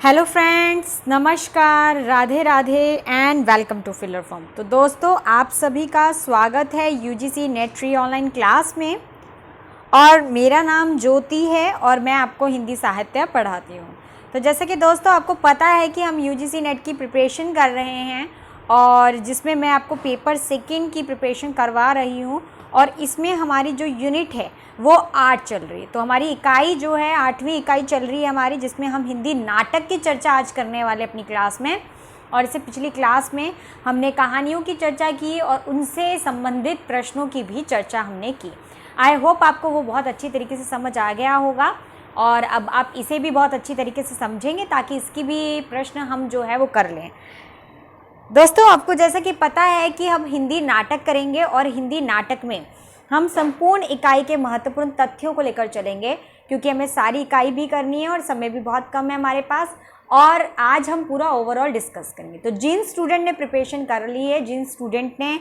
Hello friends, नमस्कार, Radhe Radhe and welcome to filler form. तो दोस्तों, आप सभी का स्वागत है UGC NET free online class में। और मेरा नाम ज्योति है और मैं आपको हिंदी साहित्य पढ़ाती हूँ। तो जैसे कि दोस्तों आपको पता है कि हम यूजीसी नेट की प्रिपरेशन कर रहे हैं और जिसमें मैं आपको पेपर सेकंड की प्रिपरेशन करवा रही हूँ। और इसमें हमारी जो यूनिट है वो 8 चल रही है। तो हमारी इकाई जो है 8वीं इकाई चल रही है हमारी, जिसमें हम हिंदी नाटक की चर्चा आज करने वाले अपनी क्लास में। और इससे पिछली क्लास में हमने कहानियों की चर्चा की और उनसे संबंधित प्रश्नों की भी चर्चा हमने की। आई होप आपको वो बहुत अच्छी तरीके से समझ आ गया होगा और अब आप इसे भी बहुत अच्छी तरीके से समझेंगे ताकि इसकी भी प्रश्न हम जो है वो कर लें। दोस्तों, आपको जैसा कि पता है कि हम हिंदी नाटक करेंगे और हिंदी नाटक में हम संपूर्ण इकाई के महत्वपूर्ण तथ्यों को लेकर चलेंगे, क्योंकि हमें सारी इकाई भी करनी है और समय भी बहुत कम है हमारे पास। और आज हम पूरा ओवरऑल डिस्कस करेंगे। तो जिन स्टूडेंट ने प्रिपरेशन कर ली है, जिन स्टूडेंट ने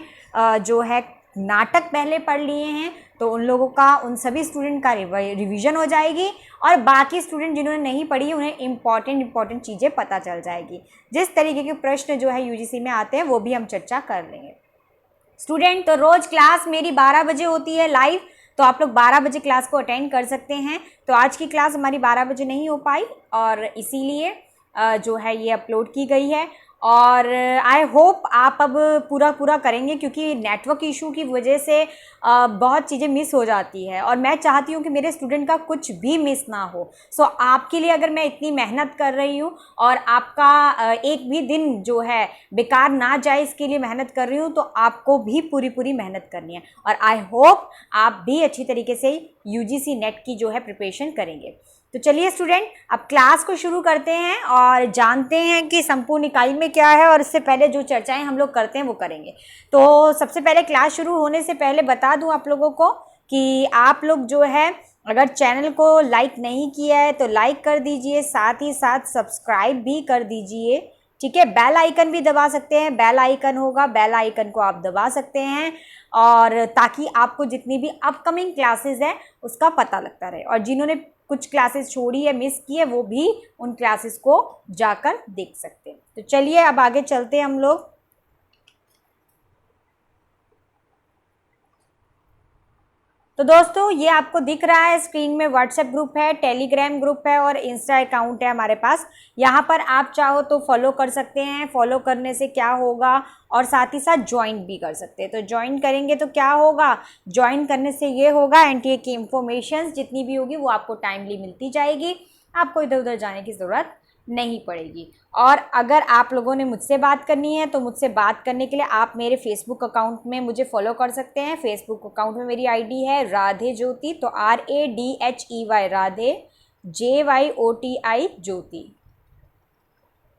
जो है नाटक पहले पढ़ लिए हैं, तो उन लोगों का, उन सभी स्टूडेंट का रिवीजन हो जाएगी। और बाकी स्टूडेंट जिन्होंने नहीं पढ़ी उन्हें इंपॉर्टेंट चीज़ें पता चल जाएगी। जिस तरीके के प्रश्न जो है यूजीसी में आते हैं वो भी हम चर्चा कर लेंगे। स्टूडेंट, तो रोज़ क्लास मेरी 12 बजे होती है लाइव, तो आप लोग 12 बजे क्लास को अटेंड कर सकते हैं। तो आज की क्लास हमारी 12 बजे नहीं हो पाई और इसीलिए जो है ये अपलोड की गई है। और आई होप आप अब पूरा करेंगे, क्योंकि नेटवर्क इशू की वजह से बहुत चीज़ें मिस हो जाती है और मैं चाहती हूँ कि मेरे स्टूडेंट का कुछ भी मिस ना हो। सो आपके लिए अगर मैं इतनी मेहनत कर रही हूँ और आपका एक भी दिन जो है बेकार ना जाए, इसके लिए मेहनत कर रही हूँ, तो आपको भी पूरी मेहनत करनी है। और आई होप आप भी अच्छी तरीके से यूजीसी नेट की जो है प्रिपरेशन करेंगे। तो चलिए स्टूडेंट, अब क्लास को शुरू करते हैं और जानते हैं कि संपूर्ण इकाई में क्या है। और इससे पहले जो चर्चाएं हम लोग करते हैं वो करेंगे। तो सबसे पहले क्लास शुरू होने से पहले बता दूं आप लोगों को कि आप लोग जो है अगर चैनल को लाइक नहीं किया है तो लाइक कर दीजिए, साथ ही साथ सब्सक्राइब भी कर दीजिए। ठीक है, बेल आइकन भी दबा सकते हैं, बेल आइकन होगा, बेल आइकन को आप दबा सकते हैं, और ताकि आपको जितनी भी अपकमिंग क्लासेस हैं उसका पता लगता रहे। और जिन्होंने कुछ क्लासेस छोड़ी है, मिस की है, वो भी उन क्लासेस को जाकर देख सकते हैं। तो चलिए अब आगे चलते हैं हम लोग। तो दोस्तों, ये आपको दिख रहा है स्क्रीन में, व्हाट्सएप ग्रुप है, टेलीग्राम ग्रुप है और इंस्टा अकाउंट है हमारे पास। यहाँ पर आप चाहो तो फॉलो कर सकते हैं। फॉलो करने से क्या होगा, और साथ ही साथ ज्वाइन भी कर सकते हैं। तो ज्वाइन करेंगे तो क्या होगा, ज्वाइन करने से ये होगा एनटीए की इंफॉर्मेशन जितनी भी होगी वो आपको टाइमली मिलती जाएगी, आपको इधर उधर जाने की ज़रूरत नहीं पड़ेगी। और अगर आप लोगों ने मुझसे बात करनी है तो मुझसे बात करने के लिए आप मेरे फेसबुक अकाउंट में मुझे फॉलो कर सकते हैं। फेसबुक अकाउंट में मेरी आईडी है राधे ज्योति, तो RADHEY राधे, JYOTI ज्योति।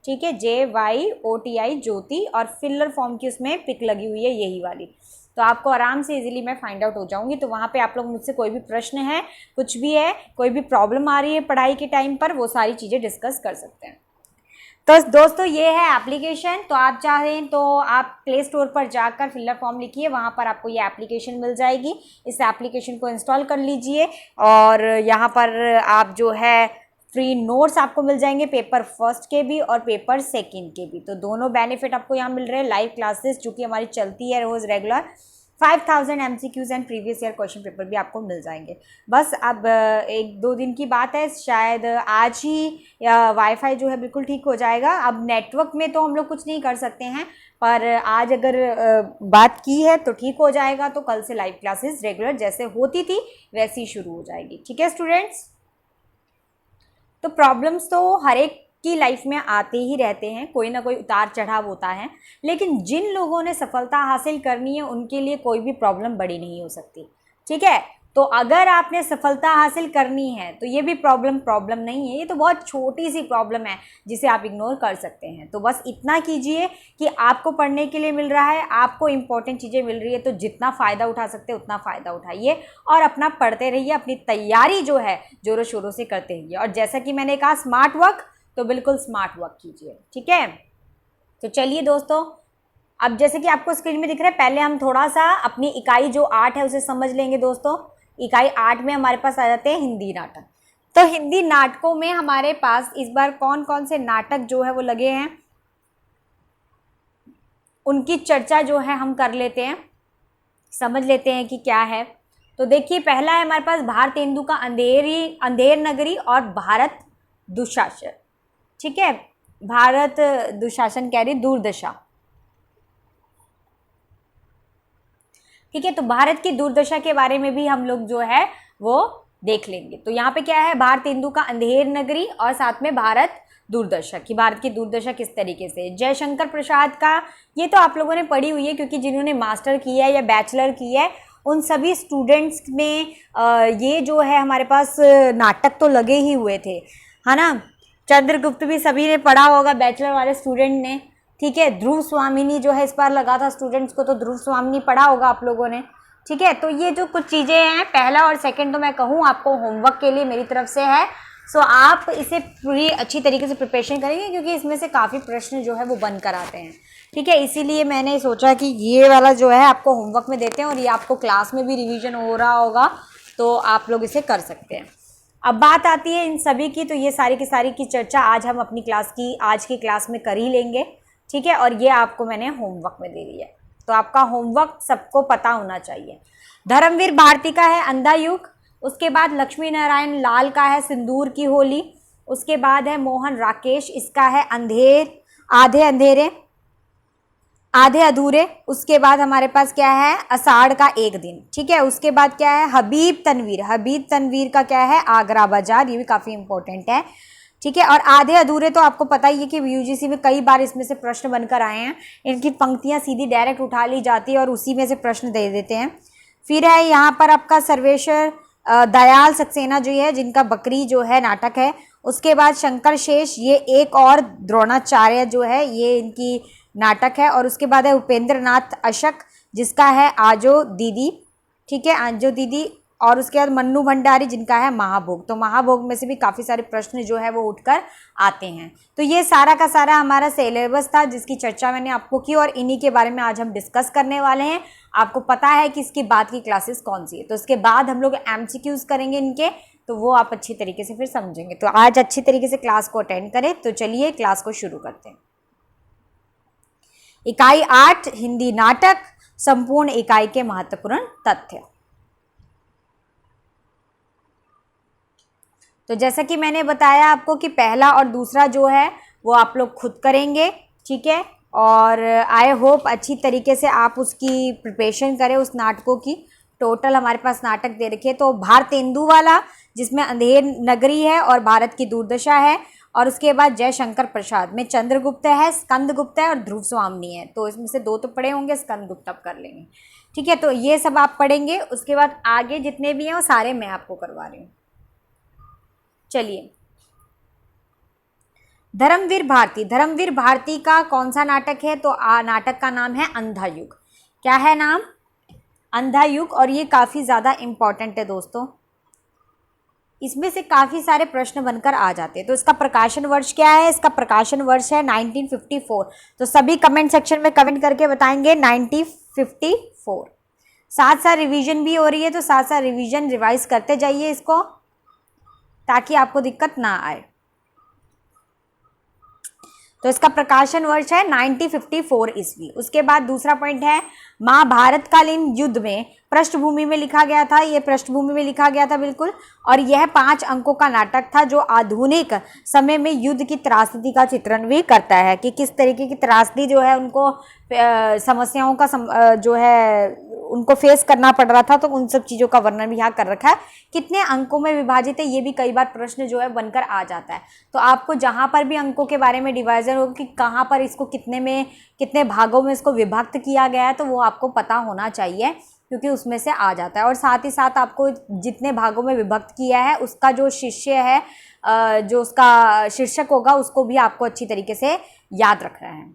ठीक है, JYOTI ज्योति, और फिलर फॉर्म की उसमें पिक लगी हुई है यही वाली, तो आपको आराम से इजीली मैं फाइंड आउट हो जाऊंगी। तो वहाँ पे आप लोग मुझसे कोई भी प्रश्न है, कुछ भी है, कोई भी प्रॉब्लम आ रही है पढ़ाई के टाइम पर, वो सारी चीज़ें डिस्कस कर सकते हैं। तो दोस्तों, ये है एप्लीकेशन। तो आप चाहें तो आप प्ले स्टोर पर जाकर फिलर फॉर्म लिखिए, वहाँ पर आपको ये एप्लीकेशन मिल जाएगी। इस एप्लीकेशन को इंस्टॉल कर लीजिए और यहाँ पर आप जो है फ्री नोट्स आपको मिल जाएंगे, पेपर फर्स्ट के भी और पेपर सेकंड के भी। तो दोनों बेनिफिट आपको यहाँ मिल रहे हैं। लाइव क्लासेस जो कि हमारी चलती है रोज़ regular, 5000 MCQs and previous year question paper भी आपको मिल जाएंगे। बस अब 1-2 दिन की बात है, शायद आज ही वाईफाई जो है बिल्कुल ठीक हो जाएगा। अब नेटवर्क में तो हम लोग कुछ नहीं कर सकते हैं, पर आज अगर बात की है तो ठीक हो जाएगा। तो कल से लाइव क्लासेस रेगुलर जैसे होती थी वैसी शुरू हो जाएगी। ठीक है स्टूडेंट्स, तो प्रॉब्लम्स तो हर एक की लाइफ में आते ही रहते हैं, कोई ना कोई उतार चढ़ाव होता है, लेकिन जिन लोगों ने सफलता हासिल करनी है उनके लिए कोई भी प्रॉब्लम बड़ी नहीं हो सकती। ठीक है, तो अगर आपने सफलता हासिल करनी है तो ये भी प्रॉब्लम नहीं है, ये तो बहुत छोटी सी प्रॉब्लम है जिसे आप इग्नोर कर सकते हैं। तो बस इतना कीजिए कि आपको पढ़ने के लिए मिल रहा है, आपको इंपॉर्टेंट चीज़ें मिल रही है, तो जितना फ़ायदा उठा सकते हैं उतना फ़ायदा उठाइए और अपना पढ़ते रहिए, अपनी तैयारी जो है जोरों शोरों से करते रहिए। और जैसा कि मैंने कहा स्मार्ट वर्क, तो बिल्कुल स्मार्ट वर्क कीजिए। ठीक है, तो चलिए दोस्तों, अब जैसे कि आपको स्क्रीन में दिख रहा है, पहले हम थोड़ा सा अपनी इकाई जो 8 है उसे समझ लेंगे। दोस्तों, इकाई 8 में हमारे पास आ जाते हैं हिंदी नाटक। तो हिंदी नाटकों में हमारे पास इस बार कौन कौन से नाटक जो है वो लगे हैं, उनकी चर्चा जो है हम कर लेते हैं, समझ लेते हैं कि क्या है। तो देखिए, पहला है हमारे पास भारतेंदु का अंधेर नगरी और भारत दुशासन। ठीक है, भारत दुशासन कह रही दूरदशा। ठीक है, तो भारत की दुर्दशा के बारे में भी हम लोग जो है वो देख लेंगे। तो यहाँ पे क्या है, भारतेंदु का अंधेर नगरी और साथ में भारत दुर्दशा की, भारत की दुर्दशा किस तरीके से। जयशंकर प्रसाद का ये तो आप लोगों ने पढ़ी हुई है, क्योंकि जिन्होंने मास्टर किया है या बैचलर किया है उन सभी स्टूडेंट्स में ये जो है हमारे पास नाटक तो लगे ही हुए थे, है ना। चंद्रगुप्त भी सभी ने पढ़ा होगा, बैचलर वाले स्टूडेंट ने। ठीक है, ध्रुव स्वामिनी जो है इस बार लगा था स्टूडेंट्स को, तो ध्रुव स्वामिनी पढ़ा होगा आप लोगों ने। ठीक है, तो ये जो कुछ चीज़ें हैं, पहला और सेकंड तो मैं कहूँ आपको होमवर्क के लिए मेरी तरफ से है। सो आप इसे पूरी अच्छी तरीके से प्रिपरेशन करेंगे, क्योंकि इसमें से काफ़ी प्रश्न जो है वो बन कर आते हैं। ठीक है, इसीलिए मैंने सोचा कि ये वाला जो है आपको होमवर्क में देते हैं, और ये आपको क्लास में भी रिवीजन हो रहा होगा, तो आप लोग इसे कर सकते हैं। अब बात आती है इन सभी की, तो ये सारी की सारी की चर्चा आज हम अपनी क्लास की आज की क्लास में कर ही लेंगे। ठीक है, और ये आपको मैंने होमवर्क में दे दिया है, तो आपका होमवर्क सबको पता होना चाहिए। धर्मवीर भारती का है अंधा युग, उसके बाद लक्ष्मी नारायण लाल का है सिंदूर की होली, उसके बाद है मोहन राकेश, इसका है आधे अंधेरे आधे अधूरे, उसके बाद हमारे पास क्या है आषाढ़ का एक दिन। ठीक है, उसके बाद क्या है हबीब तनवीर का क्या है आगरा बाजार, ये भी काफ़ी इंपॉर्टेंट है। ठीक है, और आधे अधूरे तो आपको पता ही है कि यूजीसी में कई बार इसमें से प्रश्न बनकर आए हैं, इनकी पंक्तियां सीधी डायरेक्ट उठा ली जाती है और उसी में से प्रश्न दे देते हैं। फिर है यहाँ पर आपका सर्वेश्वर दयाल सक्सेना जो है, जिनका बकरी जो है नाटक है। उसके बाद शंकर शेष, ये एक और द्रोणाचार्य जो है ये इनकी नाटक है। और उसके बाद है उपेंद्र नाथ अशक, जिसका है आजो दीदी। ठीक है, आजो दीदी। और उसके बाद मन्नू भंडारी, जिनका है महाभोग। तो महाभोग में से भी काफ़ी सारे प्रश्न जो है वो उठकर आते हैं। तो ये सारा का सारा हमारा सिलेबस था, जिसकी चर्चा मैंने आपको की, और इन्हीं के बारे में आज हम डिस्कस करने वाले हैं। आपको पता है कि इसके बाद की क्लासेस कौन सी है, तो इसके बाद हम लोग MCQs करेंगे इनके, तो वो आप अच्छी तरीके से फिर समझेंगे। तो आज अच्छी तरीके से क्लास को अटेंड करें। तो चलिए क्लास को शुरू करते हैं। इकाई 8 हिंदी नाटक, संपूर्ण इकाई के महत्वपूर्ण तथ्य। तो जैसा कि मैंने बताया आपको कि पहला और दूसरा जो है वो आप लोग खुद करेंगे। ठीक है, और आई होप अच्छी तरीके से आप उसकी प्रिपरेशन करें उस नाटकों की। टोटल हमारे पास नाटक दे रखे हैं, तो भारतेंदु वाला जिसमें अंधेर नगरी है और भारत की दुर्दशा है, और उसके बाद जयशंकर प्रसाद में चंद्रगुप्त है, स्कंदगुप्त है और ध्रुव स्वामिनी है। तो इसमें से 2 तो पढ़े होंगे, स्कंदगुप्त अब कर लेंगे। ठीक है, तो ये सब आप पढ़ेंगे। उसके बाद आगे जितने भी हैं वो सारे मैं आपको करवा रही हूँ। चलिए, धर्मवीर भारती का कौन सा नाटक है, तो नाटक का नाम है अंधा युग। क्या है नाम? अंधा युग। और ये काफ़ी ज़्यादा इम्पॉर्टेंट है दोस्तों, इसमें से काफ़ी सारे प्रश्न बनकर आ जाते हैं। तो इसका प्रकाशन वर्ष क्या है? इसका प्रकाशन वर्ष है 1954। तो सभी कमेंट सेक्शन में कमेंट करके बताएंगे 1954। साथ साथ रिवीजन भी हो रही है, तो साथ साथ रिवाइज करते जाइए इसको, ताकि आपको दिक्कत ना आए। तो इसका प्रकाशन वर्ष है 1954 ईस्वी। उसके बाद दूसरा पॉइंट है महाभारत कालीन युद्ध में पृष्ठभूमि में लिखा गया था। ये पृष्ठभूमि में लिखा गया था बिल्कुल। और यह 5 अंकों का नाटक था, जो आधुनिक समय में युद्ध की त्रासदी का चित्रण भी करता है, कि किस तरीके की त्रासदी जो है उनको समस्याओं का जो है उनको फेस करना पड़ रहा था। तो उन सब चीज़ों का वर्णन भी यहाँ कर रखा है। कितने अंकों में विभाजित है, ये भी कई बार प्रश्न जो है बनकर आ जाता है। तो आपको जहाँ पर भी अंकों के बारे में डिवाइजन होगा कि कहाँ पर इसको कितने भागों में इसको विभक्त किया गया है, तो वो आपको पता होना चाहिए, क्योंकि उसमें से आ जाता है। और साथ ही साथ आपको जितने भागों में विभक्त किया है उसका जो शिष्य है, जो उसका शीर्षक होगा, उसको भी आपको अच्छी तरीके से याद रखना है।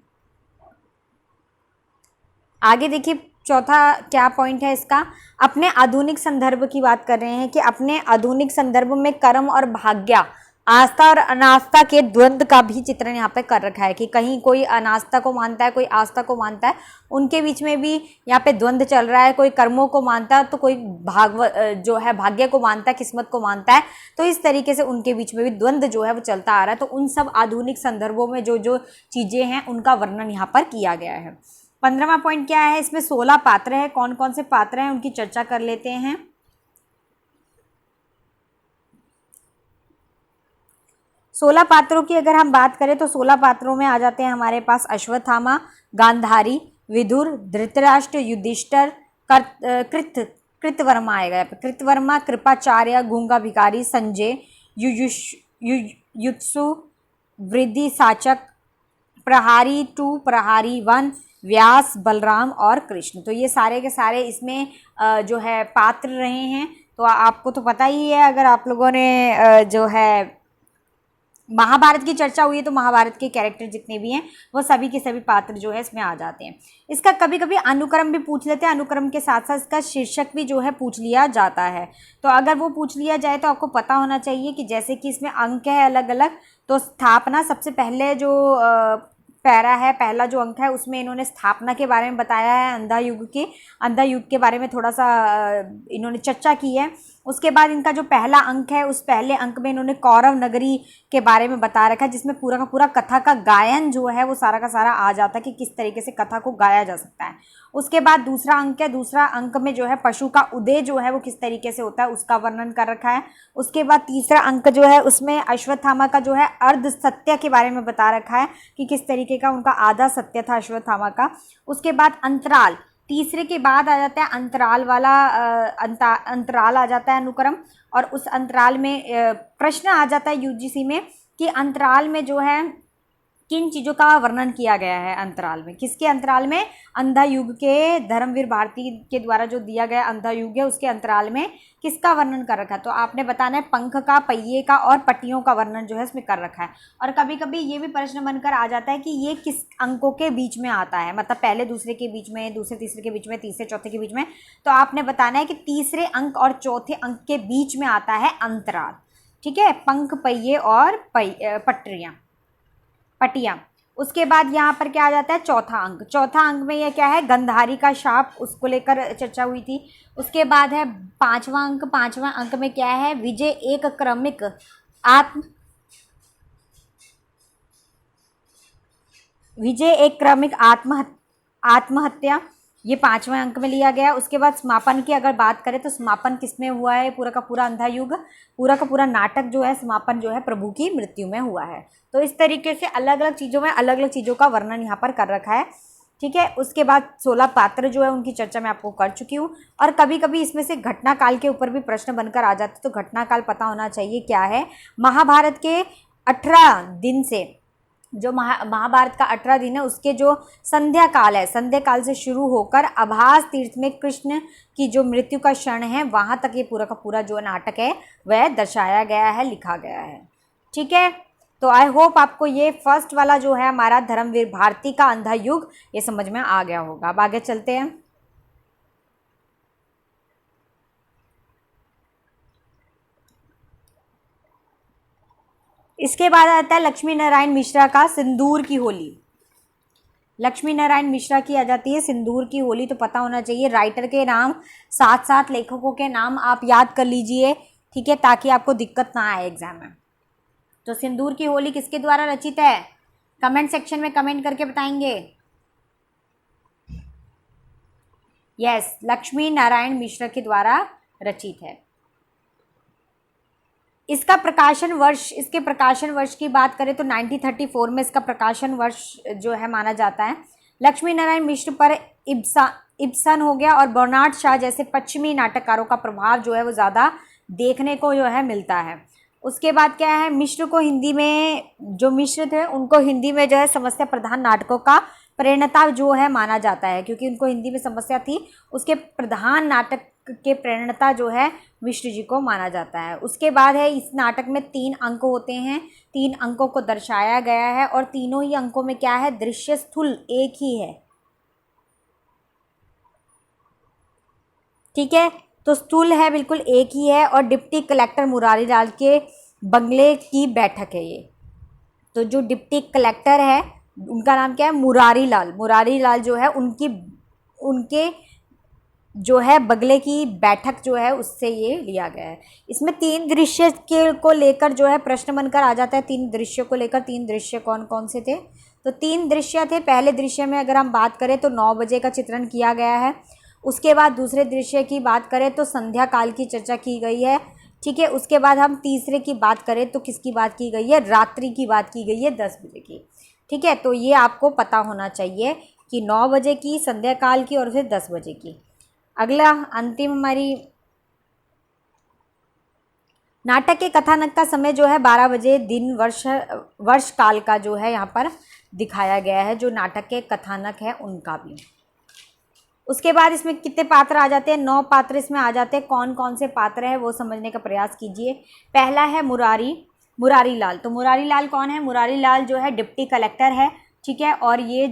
आगे देखिए, चौथा क्या पॉइंट है इसका, अपने आधुनिक संदर्भ की बात कर रहे हैं कि अपने आधुनिक संदर्भ में कर्म और भाग्य आस्था और अनास्था के द्वंद्व का भी चित्रण यहाँ पे कर रखा है कि कहीं कोई अनास्था को मानता है, कोई आस्था को मानता है, उनके बीच में भी यहाँ पे द्वंद्व चल रहा है। कोई कर्मों को मानता है तो कोई जो है भाग्य को मानता है, किस्मत को मानता है। तो इस तरीके से उनके बीच में भी द्वंद्व जो है वो चलता आ रहा है। तो उन सब आधुनिक संदर्भों में जो जो चीज़ें हैं उनका वर्णन यहाँ पर किया गया है। 15वां पॉइंट क्या है, इसमें 16 पात्र है। कौन कौन से पात्र हैं उनकी चर्चा कर लेते हैं। 16 पात्रों की अगर हम बात करें तो 16 पात्रों में आ जाते हैं हमारे पास अश्वत्थामा, गांधारी, विदुर, धृतराष्ट्र, युधिष्ठिर, कृतवर्मा आएगा। कृतवर्मा, कृपाचार्य, गूंगा भिखारी, संजय, युयुत्सु, वृद्धि साचक, प्रहारी 2, प्रहारी 1, व्यास, बलराम और कृष्ण। तो ये सारे के सारे इसमें जो है पात्र रहे हैं। तो आपको तो पता ही है, अगर आप लोगों ने जो है महाभारत की चर्चा हुई है तो महाभारत के कैरेक्टर जितने भी हैं वो सभी के सभी पात्र जो है इसमें आ जाते हैं। इसका कभी कभी अनुक्रम भी पूछ लेते हैं, अनुक्रम के साथ साथ इसका शीर्षक भी जो है पूछ लिया जाता है। तो अगर वो पूछ लिया जाए तो आपको पता होना चाहिए कि जैसे कि इसमें अंक है अलग अलग, तो स्थापना सबसे पहले जो पैरा है, पहला जो अंक है उसमें इन्होंने स्थापना के बारे में बताया है, अंधा युग के बारे में थोड़ा सा इन्होंने चर्चा की है। उसके बाद इनका जो पहला अंक है उस पहले अंक में इन्होंने कौरव नगरी के बारे में बता रखा है, जिसमें पूरा का पूरा कथा का गायन जो है वो सारा का सारा आ जाता है कि किस तरीके से कथा को गाया जा सकता है। उसके बाद दूसरा अंक है, दूसरा अंक में जो है पशु का उदय जो है वो किस तरीके से होता है उसका वर्णन कर रखा है। उसके बाद तीसरा अंक जो है उसमें अश्वत्थामा का जो है अर्ध सत्य के बारे में बता रखा है कि किस तरीके का उनका आधा सत्य था अश्वत्थामा का। उसके बाद अंतराल, तीसरे के बाद आ जाता है अंतराल वाला अंतराल आ जाता है अनुक्रम, और उस अंतराल में प्रश्न आ जाता है यूजीसी में कि अंतराल में जो है किन चीज़ों का वर्णन किया गया है। अंतराल में किसके अंतराल में, अंधा युग के धर्मवीर भारती के द्वारा जो दिया गया अंधा युग है उसके अंतराल में किसका वर्णन कर रखा है। तो आपने बताना है पंख का, पहिए का और पट्टियों का वर्णन जो है इसमें कर रखा है। और कभी कभी ये भी प्रश्न बनकर आ जाता है कि ये किस अंकों के बीच में आता है, मतलब पहले दूसरे के बीच में, दूसरे तीसरे के बीच में, तीसरे चौथे के बीच में। तो आपने बताना है कि तीसरे अंक और चौथे अंक के बीच में आता है अंतराल। ठीक है, पंख, पहिए और पटिया। उसके बाद यहाँ पर क्या आ जाता है, चौथा अंक। चौथा अंक में यह क्या है, गंधारी का शाप, उसको लेकर चर्चा हुई थी। उसके बाद है पांचवा अंक। पांचवा अंक में क्या है, विजय एक क्रमिक आत्महत्या, ये पांचवें अंक में लिया गया। उसके बाद समापन की अगर बात करें तो समापन किसमें हुआ है, पूरा का पूरा अंधा युग, पूरा का पूरा नाटक जो है समापन जो है प्रभु की मृत्यु में हुआ है। तो इस तरीके से अलग अलग चीज़ों में अलग अलग चीज़ों का वर्णन यहाँ पर कर रखा है। ठीक है, उसके बाद 16 पात्र जो है उनकी चर्चा मैं आपको कर चुकी हूँ। और कभी कभी इसमें से घटना काल के ऊपर भी प्रश्न बनकर आ जाते, तो घटना काल पता होना चाहिए क्या है। महाभारत के 18 दिन से जो महाभारत का 18 दिन है उसके जो संध्या काल है, संध्या काल से शुरू होकर अभास तीर्थ में कृष्ण की जो मृत्यु का क्षण है वहाँ तक ये पूरा का पूरा जो नाटक है वह दर्शाया गया है, लिखा गया है। ठीक है, तो आई होप आपको ये फर्स्ट वाला जो है हमारा धर्मवीर भारती का अंधा युग ये समझ में आ गया होगा। अब आगे चलते हैं। इसके बाद आता है लक्ष्मी नारायण मिश्रा का सिंदूर की होली। लक्ष्मी नारायण मिश्रा की आ जाती है सिंदूर की होली। तो पता होना चाहिए राइटर के नाम साथ साथ लेखकों के नाम आप याद कर लीजिए, ठीक है, ताकि आपको दिक्कत ना आए एग्जाम में। तो सिंदूर की होली किसके द्वारा रचित है, कमेंट सेक्शन में कमेंट करके बताएंगे। यस, लक्ष्मी नारायण मिश्रा के द्वारा रचित है। इसके प्रकाशन वर्ष की बात करें तो 1934 में इसका प्रकाशन वर्ष जो है माना जाता है। लक्ष्मी नारायण मिश्र पर इब्सन हो गया और बर्नार्ड शॉ जैसे पश्चिमी नाटककारों का प्रभाव जो है वो ज़्यादा देखने को जो है मिलता है। उसके बाद क्या है, मिश्र को हिंदी में, जो मिश्र थे उनको हिंदी में जो है समस्या प्रधान नाटकों का प्रेरणता जो है माना जाता है, क्योंकि उनको हिंदी में समस्या थी, उसके प्रधान नाटक के प्रेरणता जो है मिश्र जी को माना जाता है। उसके बाद है इस नाटक में 3 अंक होते हैं, 3 अंकों को दर्शाया गया है और तीनों ही अंकों में क्या है, दृश्य स्थूल एक ही है। ठीक है, तो स्थूल है बिल्कुल एक ही है। और डिप्टी कलेक्टर मुरारी लाल के बंगले की बैठक है ये। तो जो डिप्टी कलेक्टर है उनका नाम क्या है, मुरारी लाल। मुरारी लाल जो है उनके जो है बगले की बैठक जो है उससे ये लिया गया है। इसमें 3 दृश्य के को लेकर जो है प्रश्न बनकर आ जाता है। 3 दृश्यों को लेकर, 3 दृश्य कौन कौन से थे, तो 3 दृश्य थे। पहले दृश्य में अगर हम बात करें तो 9 बजे का चित्रण किया गया है। उसके बाद दूसरे दृश्य की बात करें तो संध्या काल की चर्चा की गई है, ठीक है। उसके बाद हम तीसरे की बात करें तो किसकी बात की गई है, रात्रि की बात की गई है, 10 बजे की, ठीक है। तो ये आपको पता होना चाहिए कि 9 बजे की, संध्या काल की और फिर 10 बजे की। अगला अंतिम हमारी, नाटक के कथानक का समय जो है 12 बजे दिन वर्ष काल का जो है यहाँ पर दिखाया गया है, जो नाटक के कथानक है उनका भी। उसके बाद इसमें कितने पात्र आ जाते हैं, 9 पात्र इसमें आ जाते हैं। कौन कौन से पात्र हैं वो समझने का प्रयास कीजिए। पहला है मुरारी लाल। तो मुरारी लाल कौन है, मुरारी लाल जो है डिप्टी कलेक्टर है, ठीक है। और ये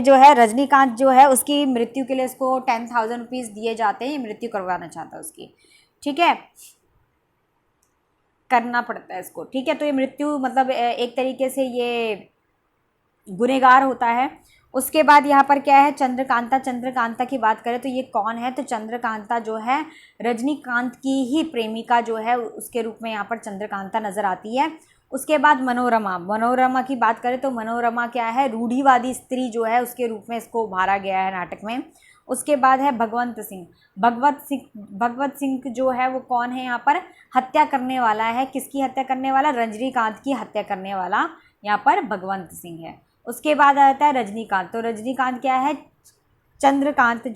जो है रजनीकांत जो है उसकी मृत्यु के लिए इसको 10,000 रुपीज़ दिए जाते हैं। ये मृत्यु करवाना चाहता है उसकी, ठीक है, करना पड़ता है इसको, ठीक है। तो ये मृत्यु मतलब एक तरीके से ये गुनहगार होता है। उसके बाद यहाँ पर क्या है, चंद्रकांता की बात करें तो ये कौन है, तो चंद्रकांता जो है रजनीकांत की ही प्रेमिका जो है उसके रूप में यहाँ पर चंद्रकांता नज़र आती है। उसके बाद मनोरमा की बात करें तो मनोरमा क्या है, रूढ़िवादी स्त्री जो है उसके रूप में इसको उभारा गया है नाटक में। उसके बाद है भगवत सिंह जो है वो कौन है, यहाँ पर हत्या करने वाला है। किसकी हत्या करने वाला, रजनीकांत की हत्या करने वाला यहाँ पर भगवंत सिंह है। उसके बाद आता है रजनीकांत। तो रजनीकांत क्या है, चंद्रकांता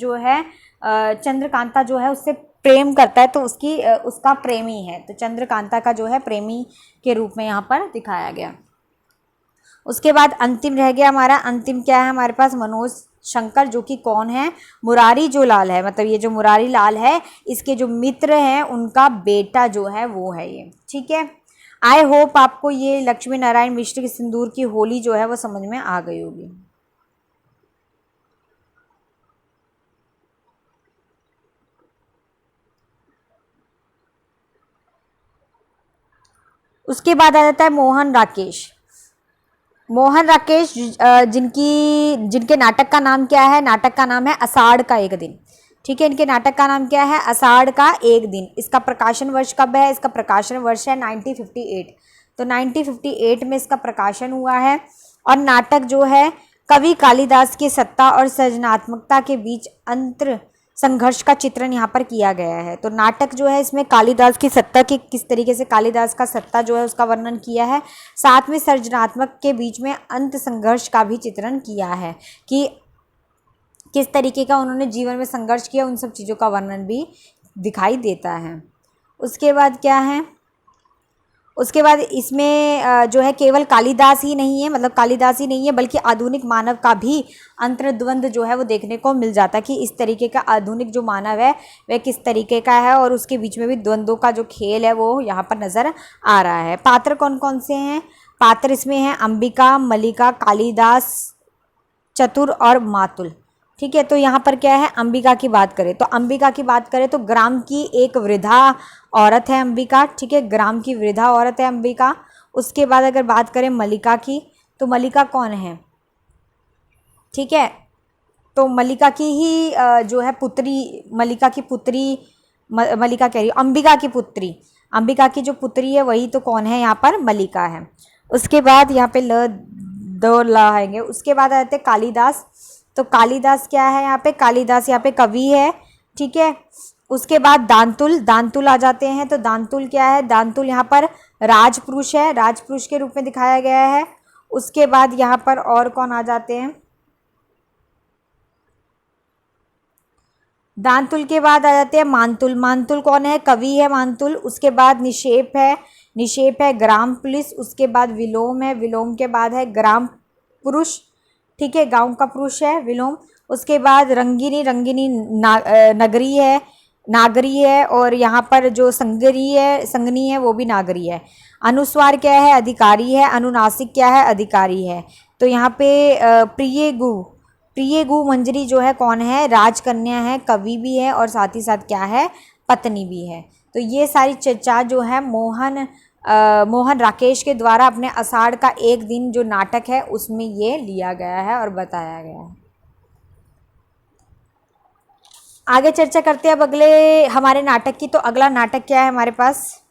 जो है उससे प्रेम करता है, तो उसका प्रेमी है। तो चंद्रकांता का जो है प्रेमी के रूप में यहाँ पर दिखाया गया। उसके बाद अंतिम रह गया हमारा, अंतिम क्या है हमारे पास, मनोज शंकर, जो कि कौन है, मुरारी जो लाल है, मतलब ये जो मुरारी लाल है इसके जो मित्र हैं उनका बेटा जो है वो है ये, ठीक है। आई होप आपको ये लक्ष्मी नारायण मिश्र की सिंदूर की होली जो है वो समझ में आ गई होगी। उसके बाद आ जाता है मोहन राकेश जिनके नाटक का नाम क्या है, नाटक का नाम है आषाढ़ का एक दिन, ठीक है। इनके नाटक का नाम क्या है, आषाढ़ का एक दिन। इसका प्रकाशन वर्ष कब है, इसका प्रकाशन वर्ष है 1958। तो 1958 में इसका प्रकाशन हुआ है। और नाटक जो है कवि कालिदास की सत्ता और सृजनात्मकता के बीच अंतर संघर्ष का चित्रण यहाँ पर किया गया है। तो नाटक जो है इसमें कालिदास की सत्ता की, किस तरीके से कालिदास का सत्ता जो है उसका वर्णन किया है, साथ में सृजनात्मक के बीच में अंत संघर्ष का भी चित्रण किया है कि किस तरीके का उन्होंने जीवन में संघर्ष किया, उन सब चीज़ों का वर्णन भी दिखाई देता है। उसके बाद क्या है, उसके बाद इसमें जो है केवल कालिदास ही नहीं है, मतलब कालिदास ही नहीं है बल्कि आधुनिक मानव का भी अंतर्द्वंद जो है वो देखने को मिल जाता है कि इस तरीके का आधुनिक जो मानव है वह किस तरीके का है, और उसके बीच में भी द्वंद्वों का जो खेल है वो यहाँ पर नज़र आ रहा है। पात्र कौन कौन से हैं, पात्र इसमें हैं अंबिका, मल्लिका, कालिदास, चतुर और मातुल, ठीक है। तो यहाँ पर क्या है, अंबिका की बात करें तो ग्राम की एक वृद्धा औरत है अंबिका, ठीक है, ग्राम की वृद्धा औरत है अंबिका। उसके बाद अगर बात करें मल्लिका की, तो मल्लिका कौन है, ठीक है, तो मल्लिका की ही जो है पुत्री, मल्लिका कह रही हूँ, अंबिका की जो पुत्री है वही तो कौन है यहाँ पर, मल्लिका है। उसके बाद यहाँ पे ल आएंगे। उसके बाद आते हैं कालिदास। तो कालिदास क्या है यहाँ पे, कालिदास यहाँ पे कवि है, ठीक है। उसके बाद दांतुल आ जाते हैं। तो दांतुल क्या है, दांतुल यहाँ पर राजपुरुष है, राजपुरुष के रूप में दिखाया गया है। उसके बाद यहाँ पर और कौन आ जाते हैं, दांतुल के बाद आ जाते हैं मानतुल कौन है, कवि है मानतुल। उसके बाद निषेप है ग्राम पुलिस। उसके बाद विलोम के बाद है ग्राम पुरुष, ठीक है, गांव का पुरुष है विलोम। उसके बाद रंगिनी नागरी है, और यहाँ पर जो संगनी है वो भी नागरी है। अनुस्वार क्या है, अधिकारी है। अनुनासिक क्या है, अधिकारी है। तो यहाँ पे प्रिय मंजरी जो है कौन है, राजकन्या है, कवि भी है और साथ ही साथ क्या है, पत्नी भी है। तो ये सारी चर्चा जो है मोहन राकेश के द्वारा अपने आषाढ़ का एक दिन जो नाटक है उसमें ये लिया गया है और बताया गया है। आगे चर्चा करते हैं अब अगले हमारे नाटक की। तो अगला नाटक क्या है हमारे पास?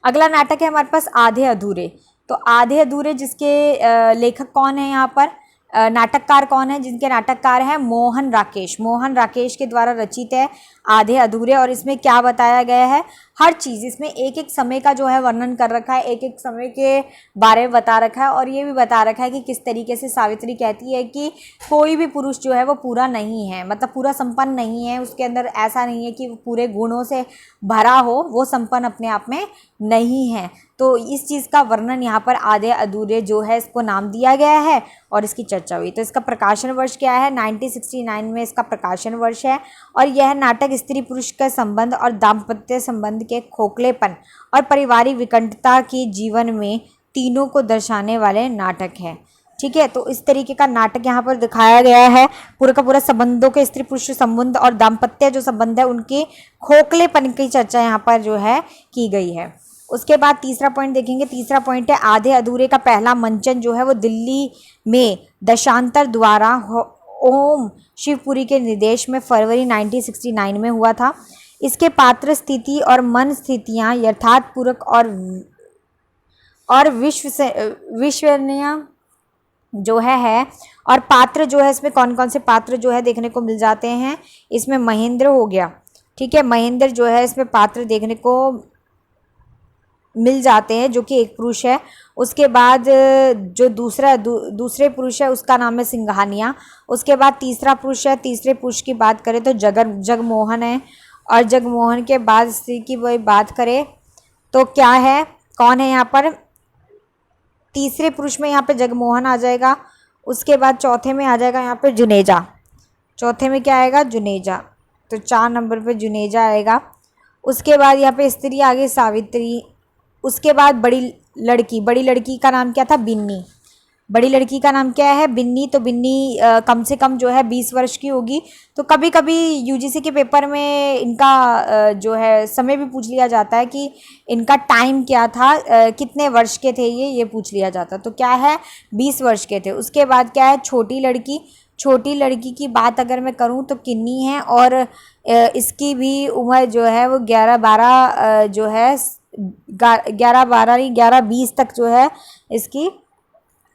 अगला नाटक है हमारे पास आधे अधूरे। तो आधे अधूरे जिसके लेखक कौन है यहाँ पर, नाटककार कौन है? जिनके नाटककार हैं मोहन राकेश के द्वारा रचित है आधे अधूरे। और इसमें क्या बताया गया है, हर चीज़ इसमें एक एक समय का जो है वर्णन कर रखा है, एक एक समय के बारे में बता रखा है और ये भी बता रखा है कि किस तरीके से सावित्री कहती है कि कोई भी पुरुष जो है वो पूरा नहीं है, मतलब पूरा संपन्न नहीं है, उसके अंदर ऐसा नहीं है कि वो पूरे गुणों से भरा हो, वो संपन्न अपने आप में नहीं है। तो इस चीज़ का वर्णन यहाँ पर आधे अधूरे जो है इसको नाम दिया गया है और इसकी चर्चा हुई। तो इसका प्रकाशन वर्ष क्या है? 1969 में इसका प्रकाशन वर्ष है। और यह नाटक स्त्री पुरुष का संबंध और दाम्पत्य संबंध के खोखलेपन और पारिवारिक विकटता के जीवन में तीनों को दर्शाने वाले नाटक है। ठीक है, तो इस तरीके का नाटक यहाँ पर दिखाया गया है। पूरा का पूरा संबंधों के, स्त्री पुरुष संबंध और दाम्पत्य जो संबंध है उनके खोखलेपन की चर्चा यहाँ पर जो है की गई है। उसके बाद तीसरा पॉइंट देखेंगे। तीसरा पॉइंट है आधे अधूरे का पहला मंचन जो है वो दिल्ली में दशांतर द्वारा ओम शिवपुरी के निर्देश में फरवरी 1969 में हुआ था। इसके पात्र स्थिति और मन स्थितियाँ यथार्थपूर्वक और विश्वसनीय जो है और पात्र जो है इसमें कौन कौन से पात्र जो है देखने को मिल जाते हैं। इसमें महेंद्र हो गया, ठीक है, महेंद्र जो है इसमें पात्र देखने को मिल जाते हैं जो कि एक पुरुष है। उसके बाद जो दूसरे पुरुष है उसका नाम है सिंघानिया। उसके बाद तीसरा पुरुष है, तीसरे पुरुष की बात करें तो जगमोहन है। और जगमोहन के बाद स्त्री की वही बात करें तो क्या है, कौन है यहाँ पर? तीसरे पुरुष में यहाँ पे जगमोहन आ जाएगा। उसके बाद चौथे में आ जाएगा यहाँ पे जुनेजा। चौथे में क्या आएगा? जुनेजा। तो 4 नंबर पे जुनेजा आएगा। उसके बाद यहाँ पे स्त्री आ गई सावित्री। उसके बाद बड़ी लड़की का नाम क्या था? बिन्नी। बड़ी लड़की का नाम क्या है? बिन्नी। तो बिन्नी कम से कम जो है 20 वर्ष की होगी। तो कभी कभी यूजीसी के पेपर में इनका जो है समय भी पूछ लिया जाता है कि इनका टाइम क्या था, कितने वर्ष के थे ये पूछ लिया जाता। तो क्या है? 20 वर्ष के थे। उसके बाद क्या है? छोटी लड़की की बात अगर मैं करूं तो किन्नी है और इसकी भी उम्र जो है वो 11-12 जो है 11-20 तक जो है इसकी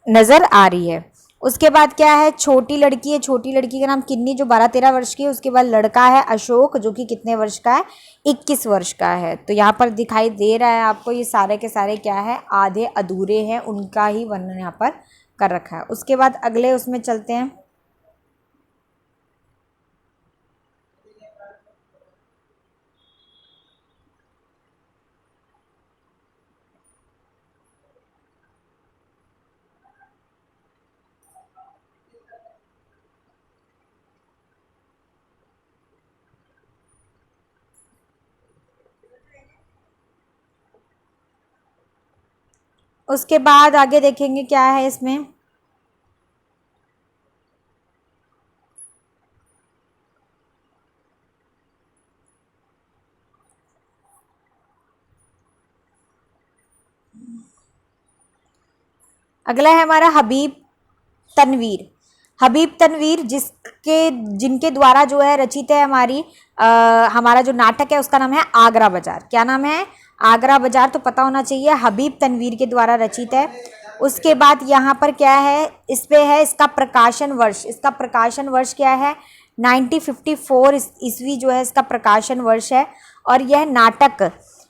नज़र आ रही है। उसके बाद क्या है? छोटी लड़की है, छोटी लड़की का नाम किन्नी जो 12-13 वर्ष की है। उसके बाद लड़का है अशोक जो कि कितने वर्ष का है? 21 वर्ष का है। तो यहाँ पर दिखाई दे रहा है आपको ये सारे के सारे क्या है? आधे अधूरे हैं, उनका ही वर्णन यहाँ पर कर रखा है। उसके बाद अगले उसमें चलते हैं। उसके बाद आगे देखेंगे क्या है इसमें। अगला है हमारा हबीब तनवीर जिनके द्वारा जो है रचित है हमारा जो नाटक है उसका नाम है आगरा बाजार। क्या नाम है? आगरा बाजार। तो पता होना चाहिए, हबीब तनवीर के द्वारा रचित है। उसके बाद यहाँ पर क्या है, इस पे है इसका प्रकाशन वर्ष। इसका प्रकाशन वर्ष क्या है? 1954 ईस्वी जो है इसका प्रकाशन वर्ष है। और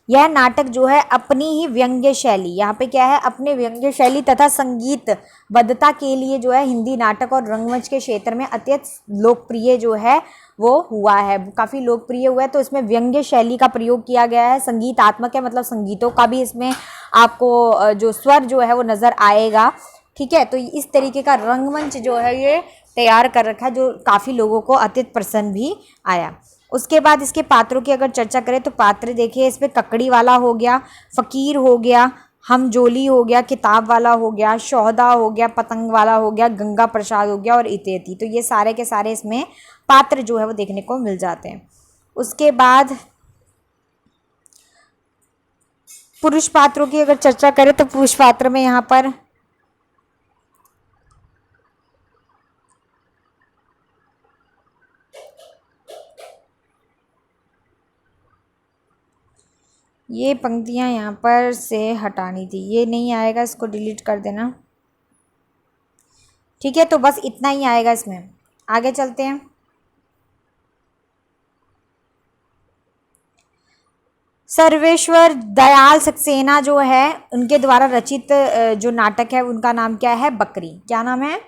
यह नाटक जो है अपनी ही व्यंग्य शैली, यहाँ पे क्या है, अपने व्यंग्य शैली तथा संगीत बद्धता के लिए जो है हिंदी नाटक और रंगमंच के क्षेत्र में अत्यंत लोकप्रिय जो है वो हुआ है, काफ़ी लोकप्रिय हुआ है। तो इसमें व्यंग्य शैली का प्रयोग किया गया है, संगीतात्मक है, मतलब संगीतों का भी इसमें आपको जो स्वर जो है वो नज़र आएगा। ठीक है, तो इस तरीके का रंगमंच जो है ये तैयार कर रखा है जो काफ़ी लोगों को अत्यंत पसंद भी आया। उसके बाद इसके पात्रों की अगर चर्चा करें तो पात्र देखिए, इसमें ककड़ी वाला हो गया, फ़कीर हो गया, हमजोली हो गया, किताब वाला हो गया, शौहदा हो गया, पतंग वाला हो गया, गंगा प्रसाद हो गया और इत्यादि। तो ये सारे के सारे इसमें पात्र जो है वो देखने को मिल जाते हैं। उसके बाद पुरुष पात्रों की अगर चर्चा करें तो पुरुष पात्र में यहाँ पर ये पंक्तियाँ यहाँ पर से हटानी थी, ये नहीं आएगा, इसको डिलीट कर देना। ठीक है, तो बस इतना ही आएगा इसमें। आगे चलते हैं। सर्वेश्वर दयाल सक्सेना जो है उनके द्वारा रचित जो नाटक है उनका नाम क्या है? बकरी। क्या नाम है?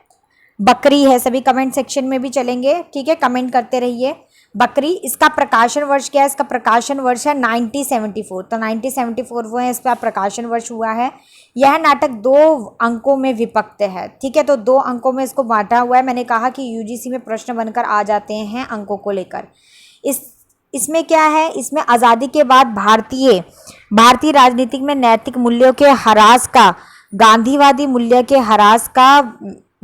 बकरी है। सभी कमेंट सेक्शन में भी चलेंगे, ठीक है, कमेंट करते रहिए। बकरी। इसका प्रकाशन वर्ष क्या है? इसका प्रकाशन वर्ष है 1974। तो 1974 वो है, इसका प्रकाशन वर्ष हुआ है। यह नाटक 2 अंकों में विभक्त है, ठीक है, तो 2 अंकों में इसको बांटा हुआ है। मैंने कहा कि यूजीसी में प्रश्न बनकर आ जाते हैं अंकों को लेकर। इसमें क्या है? इसमें आज़ादी के बाद भारतीय राजनीतिक में नैतिक मूल्यों के ह्रास का, गांधीवादी मूल्य के ह्रास का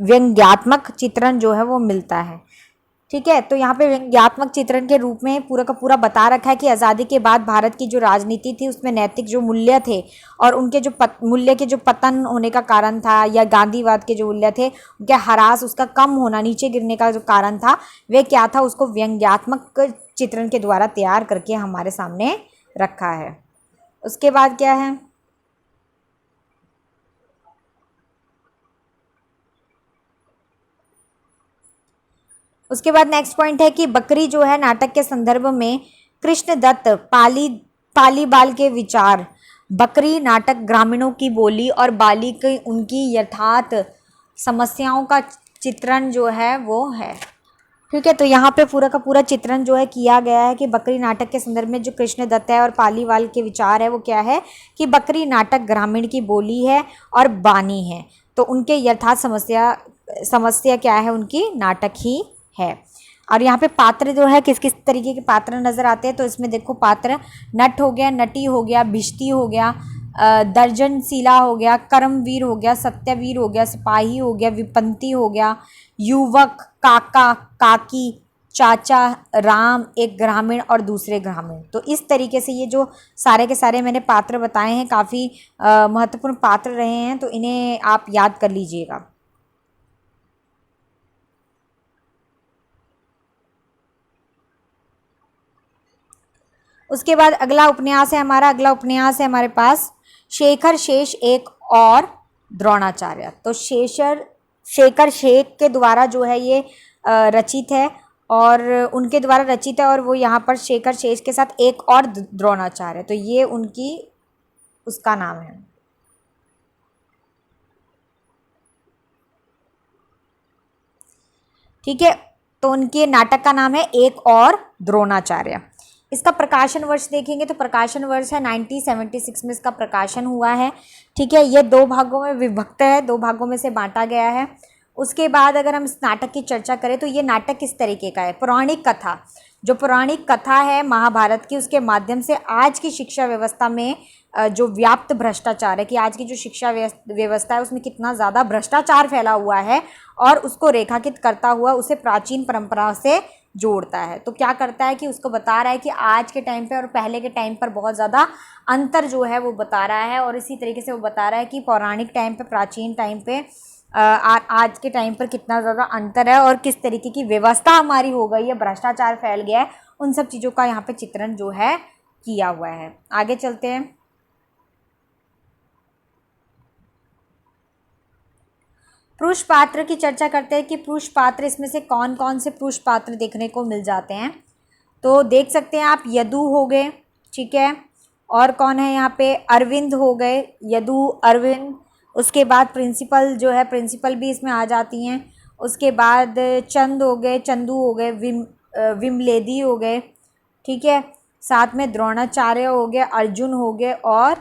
व्यंग्यात्मक चित्रण जो है वो मिलता है। ठीक है, तो यहाँ पे व्यंग्यात्मक चित्रण के रूप में पूरा का पूरा बता रखा है कि आज़ादी के बाद भारत की जो राजनीति थी उसमें नैतिक जो मूल्य थे और उनके जो मूल्य के जो पतन होने का कारण था, या गांधीवाद के जो मूल्य थे उनके ह्रास, उसका कम होना, नीचे गिरने का जो कारण था वह क्या था, उसको व्यंग्यात्मक चित्रण के द्वारा तैयार करके हमारे सामने रखा है। उसके बाद क्या है? उसके बाद नेक्स्ट पॉइंट है कि बकरी जो है नाटक के संदर्भ में कृष्णदत्त पाली बाल के विचार, बकरी नाटक ग्रामीणों की बोली और बाली की उनकी यथार्थ समस्याओं का चित्रण जो है वो है। ठीक है, तो यहाँ पे पूरा का पूरा चित्रण जो है किया गया है कि बकरी नाटक के संदर्भ में जो कृष्णदत्त है और पालीवाल के विचार है वो क्या है कि बकरी नाटक ग्रामीण की बोली है और बानी है, तो उनके यथार्थ समस्या क्या है, उनकी नाटक ही है। और यहाँ पे पात्र जो है किस किस तरीके के पात्र नज़र आते हैं, तो इसमें देखो पात्र नट हो गया, नटी हो गया, भिश्ती हो गया, दर्जनशीला हो गया, कर्मवीर हो गया, सत्यवीर हो गया, सिपाही हो गया, विपंती हो गया, युवक, काका, काकी, चाचा, राम, एक ग्रामीण और दूसरे ग्रामीण। तो इस तरीके से ये जो सारे के सारे मैंने पात्र बताए हैं काफ़ी महत्वपूर्ण पात्र रहे हैं, तो इन्हें आप याद कर लीजिएगा। उसके बाद अगला उपन्यास है हमारे पास शेखर शेष एक और द्रोणाचार्य। तो शेखर शेख के द्वारा जो है ये रचित है और उनके द्वारा रचित है, और वो यहाँ पर शेखर शेष के साथ एक और द्रोणाचार्य, तो ये उसका नाम है। ठीक है, तो उनके नाटक का नाम है एक और द्रोणाचार्य। इसका प्रकाशन वर्ष देखेंगे तो प्रकाशन वर्ष है 1976 में इसका प्रकाशन हुआ है। ठीक है, ये 2 भागों में विभक्त है, 2 भागों में से बांटा गया है। उसके बाद अगर हम इस नाटक की चर्चा करें तो ये नाटक किस तरीके का है? पौराणिक कथा, जो पौराणिक कथा है महाभारत की, उसके माध्यम से आज की शिक्षा व्यवस्था में जो व्याप्त भ्रष्टाचार है, कि आज की जो शिक्षा व्यवस्था है उसमें कितना ज़्यादा भ्रष्टाचार फैला हुआ है, और उसको रेखांकित करता हुआ उसे प्राचीन परंपरा से जोड़ता है। तो क्या करता है कि उसको बता रहा है कि आज के टाइम पे और पहले के टाइम पर बहुत ज़्यादा अंतर जो है वो बता रहा है, और इसी तरीके से वो बता रहा है कि पौराणिक टाइम पे, प्राचीन टाइम पे आज के टाइम पर कितना ज़्यादा अंतर है और किस तरीके की व्यवस्था हमारी हो गई है, भ्रष्टाचार फैल गया है, उन सब चीज़ों का यहाँ पे चित्रण जो है किया हुआ है। आगे चलते हैं। पुरुष पात्र की चर्चा करते हैं कि पुरुष पात्र, इसमें से कौन कौन से पुरुष पात्र देखने को मिल जाते हैं। तो देख सकते हैं आप, यदु हो गए, ठीक है, और कौन है यहाँ पे? अरविंद हो गए, यदु, अरविंद। उसके बाद प्रिंसिपल जो है, प्रिंसिपल भी इसमें आ जाती हैं। उसके बाद चंद हो गए, चंदू हो गए, विमलेदी हो गए, ठीक है, साथ में द्रोणाचार्य हो गए, अर्जुन हो गए और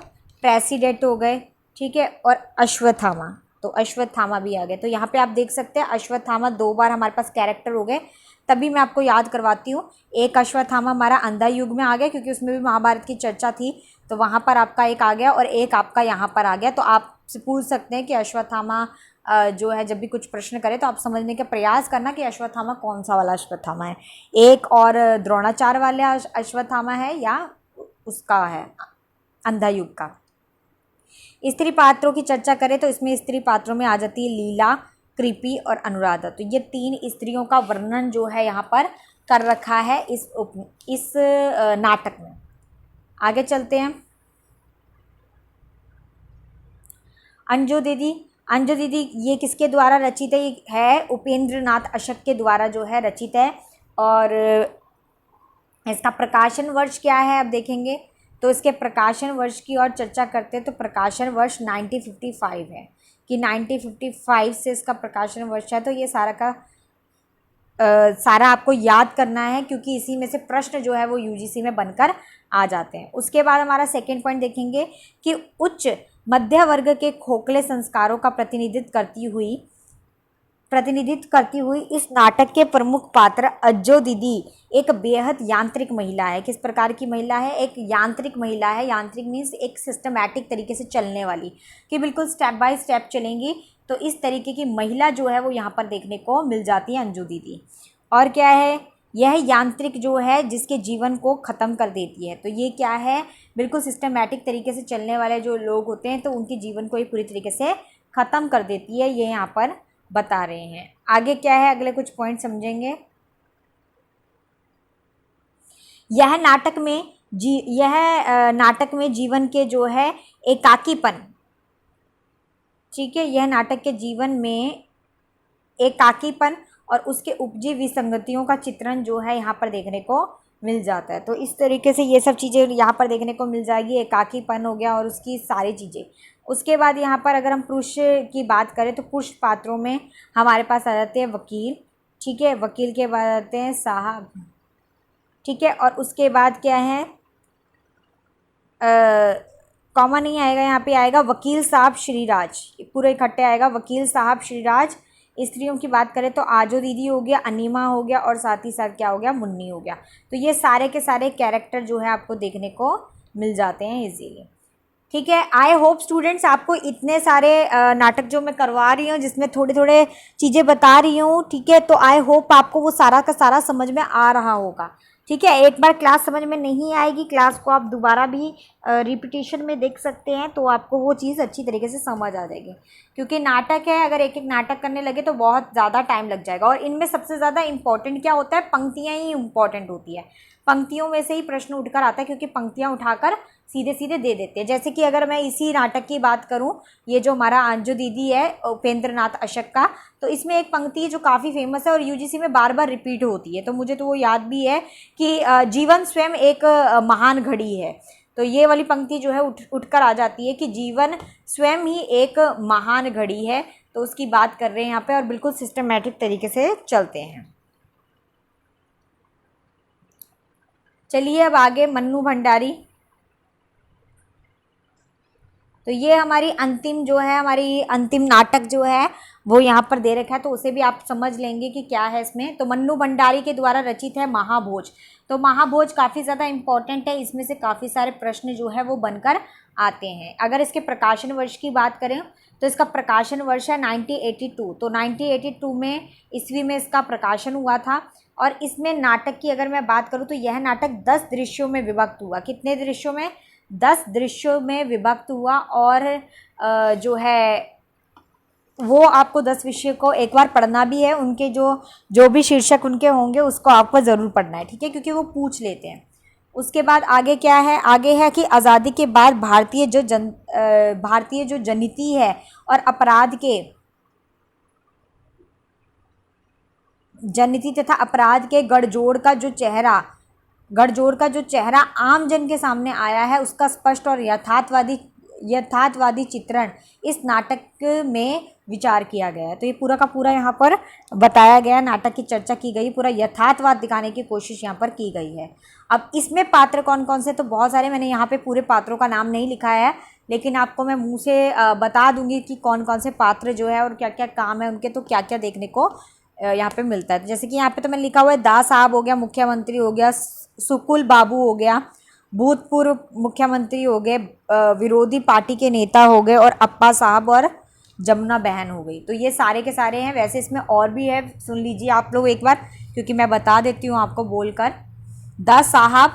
प्रेसिडेंट हो गए, ठीक है, और अश्वत्थामा, तो अश्वत्थामा भी आ गए। तो यहाँ पे आप देख सकते हैं अश्वत्थामा 2 बार हमारे पास कैरेक्टर हो गए। तभी मैं आपको याद करवाती हूँ, एक अश्वत्थामा हमारा अंधा युग में आ गया क्योंकि उसमें भी महाभारत की चर्चा थी, तो वहाँ पर आपका एक आ गया, और एक आपका यहाँ पर आ गया। तो आपसे पूछ सकते हैं कि अश्वत्थामा जो है जब भी कुछ प्रश्न करे तो आप समझने का प्रयास करना कि अश्वत्थामा कौन सा वाला अश्वत्थामा है, एक और द्रोणाचार्य वाला अश्वत्थामा है या उसका है अंधा युग का। स्त्री पात्रों की चर्चा करें तो इसमें स्त्री पात्रों में आ जाती है लीला, कृपी और अनुराधा। तो ये 3 स्त्रियों का वर्णन जो है यहाँ पर कर रखा है इस नाटक में। आगे चलते हैं। अंजू दीदी ये किसके द्वारा रचित है? उपेंद्र नाथ अशक के द्वारा जो है रचित है। और इसका प्रकाशन वर्ष क्या है अब देखेंगे। तो इसके प्रकाशन वर्ष की और चर्चा करते हैं तो प्रकाशन वर्ष 1955 है कि 1955 से इसका प्रकाशन वर्ष है। तो ये सारा आपको याद करना है क्योंकि इसी में से प्रश्न जो है वो यूजीसी में बनकर आ जाते हैं। उसके बाद हमारा सेकंड पॉइंट देखेंगे कि उच्च मध्य वर्ग के खोखले संस्कारों का प्रतिनिधित्व करती हुई इस नाटक के प्रमुख पात्र अज्जो दीदी एक बेहद यांत्रिक महिला है। किस प्रकार की महिला है? एक यांत्रिक महिला है। यांत्रिक मीन्स एक सिस्टमैटिक तरीके से चलने वाली, कि बिल्कुल स्टेप बाय स्टेप चलेंगी। तो इस तरीके की महिला जो है वो यहाँ पर देखने को मिल जाती है अंजू दीदी। और क्या है? यह यांत्रिक जो है जिसके जीवन को ख़त्म कर देती है। तो ये क्या है? बिल्कुल सिस्टमैटिक तरीके से चलने वाले जो लोग होते हैं तो उनके जीवन को ये पूरी तरीके से ख़त्म कर देती है, ये यहाँ पर बता रहे हैं। आगे क्या है? अगले कुछ पॉइंट समझेंगे। यह नाटक में जीवन के जो है एकाकीपन, ठीक है, यह नाटक के जीवन में एकाकीपन और उसके उपजी विसंगतियों का चित्रण जो है यहाँ पर देखने को मिल जाता है। तो इस तरीके से ये सब चीज़ें यहाँ पर देखने को मिल जाएगी। एकाकीपन हो गया और उसकी सारी चीज़ें। उसके बाद यहाँ पर अगर हम पुरुष की बात करें तो पुरुष पात्रों में हमारे पास आ जाते हैं वकील, ठीक है, वकील के बाद आते हैं साहब, ठीक है, और उसके बाद क्या है, कॉमन नहीं आएगा, यहाँ पे आएगा वकील साहब श्रीराज, पूरे इकट्ठे आएगा वकील साहब श्रीराज। स्त्रियों की बात करें तो आजो दीदी हो गया, अनीमा हो गया और साथ ही साथ क्या हो गया, मुन्नी हो गया। तो ये सारे के सारे कैरेक्टर जो है आपको देखने को मिल जाते हैं इजीली, ठीक है। आई होप स्टूडेंट्स आपको इतने सारे नाटक जो मैं करवा रही हूँ जिसमें थोड़े थोड़े चीज़ें बता रही हूँ, ठीक है, तो आई होप आपको वो सारा का सारा समझ में आ रहा होगा, ठीक है। एक बार क्लास समझ में नहीं आएगी, क्लास को आप दोबारा भी रिपीटेशन में देख सकते हैं तो आपको वो चीज़ अच्छी तरीके से समझ आ जाएगी। क्योंकि नाटक है, अगर एक एक नाटक करने लगे तो बहुत ज़्यादा टाइम लग जाएगा। और इनमें सबसे ज़्यादा इंपॉर्टेंट क्या होता है? पंक्तियाँ ही इंपॉर्टेंट होती है। पंक्तियों में से ही प्रश्न उठकर आता है क्योंकि पंक्तियाँ उठाकर सीधे सीधे दे देते हैं। जैसे कि अगर मैं इसी नाटक की बात करूं, ये जो हमारा अंजू दीदी है उपेंद्र नाथ अशक का, तो इसमें एक पंक्ति है जो काफ़ी फेमस है और यूजीसी में बार बार रिपीट होती है, तो मुझे तो वो याद भी है कि जीवन स्वयं एक महान घड़ी है। तो ये वाली पंक्ति जो है उठकर आ जाती है कि जीवन स्वयं ही एक महान घड़ी है। तो उसकी बात कर रहे हैं यहाँ पे और बिल्कुल सिस्टमेटिक तरीके से चलते हैं। चलिए अब आगे मन्नू भंडारी। तो ये हमारी अंतिम नाटक जो है वो यहाँ पर दे रखा है, तो उसे भी आप समझ लेंगे कि क्या है इसमें। तो मन्नू भंडारी के द्वारा रचित है महाभोज। तो महाभोज काफ़ी ज़्यादा इम्पॉर्टेंट है, इसमें से काफ़ी सारे प्रश्न जो है वो बनकर आते हैं। अगर इसके प्रकाशन वर्ष की बात करें तो इसका प्रकाशन वर्ष है 1982। तो 1982 में ईस्वी में इसका प्रकाशन हुआ था। और इसमें नाटक की अगर मैं बात करूँ तो यह नाटक 10 दृश्यों में विभक्त हुआ। कितने दृश्यों में? 10 दृश्यों में विभक्त हुआ। और जो है वो आपको 10 विषय को एक बार पढ़ना भी है, उनके जो भी शीर्षक उनके होंगे उसको आपको ज़रूर पढ़ना है, ठीक है, क्योंकि वो पूछ लेते हैं। उसके बाद आगे क्या है? आगे है कि आज़ादी के बाद भारतीय जो जननीति है और अपराध के गठजोड़ का जो चेहरा आम जन के सामने आया है उसका स्पष्ट और यथार्थवादी चित्रण इस नाटक में विचार किया गया है। तो ये पूरा का पूरा यहाँ पर बताया गया, नाटक की चर्चा की गई, पूरा यथार्थवाद दिखाने की कोशिश यहाँ पर की गई है। अब इसमें पात्र कौन कौन से? तो बहुत सारे, मैंने यहाँ पे पूरे पात्रों का नाम नहीं लिखा है, लेकिन आपको मैं मुँह से बता दूंगी कि कौन कौन से पात्र जो है और क्या क्या काम है उनके, तो क्या क्या देखने को यहाँ पे मिलता है। जैसे कि यहाँ पे तो मैंने लिखा हुआ है दास साहब हो गया, मुख्यमंत्री हो गया, सुकुल बाबू हो गया, भूतपूर्व मुख्यमंत्री हो गए, विरोधी पार्टी के नेता हो गए, और अप्पा साहब और जमुना बहन हो गई। तो ये सारे के सारे हैं। वैसे इसमें और भी है, सुन लीजिए आप लोग एक बार, क्योंकि मैं बता देती हूँ आपको बोलकर। द साहब,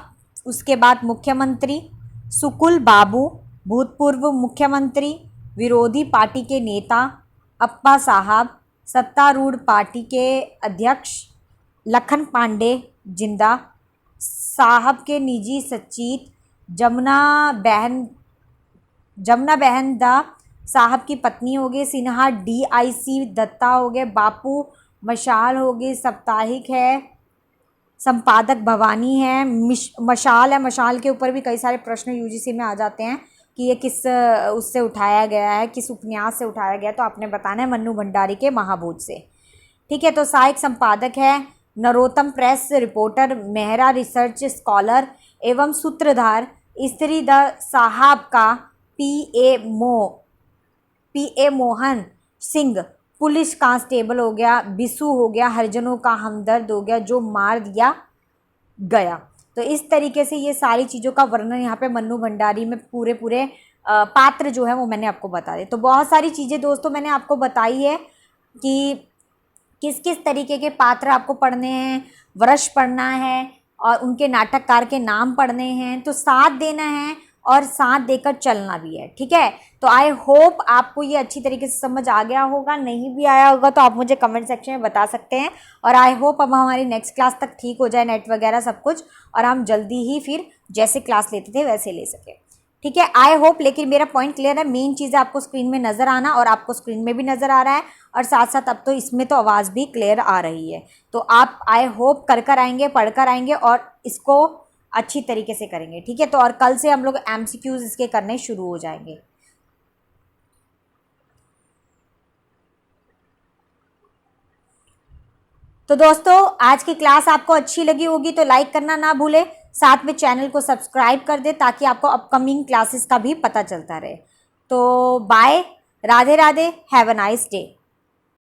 उसके बाद मुख्यमंत्री, सुकुल बाबू, भूतपूर्व मुख्यमंत्री, विरोधी पार्टी के नेता, अप्पा साहब, सत्तारूढ़ पार्टी के अध्यक्ष, लखन पांडे जिंदा, साहब के निजी सचिव, जमुना बहन दा साहब की पत्नी हो गई, सिन्हा DIC दत्ता हो गए, बापू मशाल हो गई, साप्ताहिक है, संपादक भवानी है, मशाल है। मशाल के ऊपर भी कई सारे प्रश्न UGC में आ जाते हैं कि ये किस उससे उठाया गया है, किस उपन्यास से उठाया गया है, तो आपने बताना है मन्नू भंडारी के महाभूत से। ठीक है, तो सहायक संपादक है Narottam press reporter, Mehra research scholar एवं सूत्रधार, स्त्री द साहब का PA Mohan Singh, police constable हो गया, बिसु हो गया, हरिजनों का हमदर्द हो गया, जो मार दिया गया। तो इस तरीके से ये सारी चीज़ों का वर्णन यहाँ पे मन्नू भंडारी में पूरे पात्र जो है वो मैंने आपको बता दिए। तो बहुत सारी चीज़ें दोस्तों मैंने आपको बताई है कि किस किस तरीके के पात्र आपको पढ़ने हैं, वर्ष पढ़ना है और उनके नाटककार के नाम पढ़ने हैं, तो साथ देना है और साथ देकर चलना भी है। ठीक है, तो आई होप आपको ये अच्छी तरीके से समझ आ गया होगा। नहीं भी आया होगा तो आप मुझे कमेंट सेक्शन में बता सकते हैं। और आई होप अब हमारी नेक्स्ट क्लास तक ठीक हो जाए नेट वगैरह सब कुछ, और हम जल्दी ही फिर जैसे क्लास लेते थे वैसे ले सकें। ठीक है, आई होप। लेकिन मेरा पॉइंट क्लियर है, मेन चीज़ आपको स्क्रीन में नज़र आना, और आपको स्क्रीन में भी नज़र आ रहा है, और साथ साथ अब तो इसमें तो आवाज़ भी क्लियर आ रही है। तो आप आई होप कर आएंगे, पढ़कर आएंगे और इसको अच्छी तरीके से करेंगे। ठीक है, तो और कल से हम लोग MCQs इसके करने शुरू हो जाएंगे। तो दोस्तों आज की क्लास आपको अच्छी लगी होगी तो लाइक करना ना भूले, साथ में चैनल को सब्सक्राइब कर दे ताकि आपको अपकमिंग क्लासेस का भी पता चलता रहे। तो bye, Radhe Radhe, have a nice day.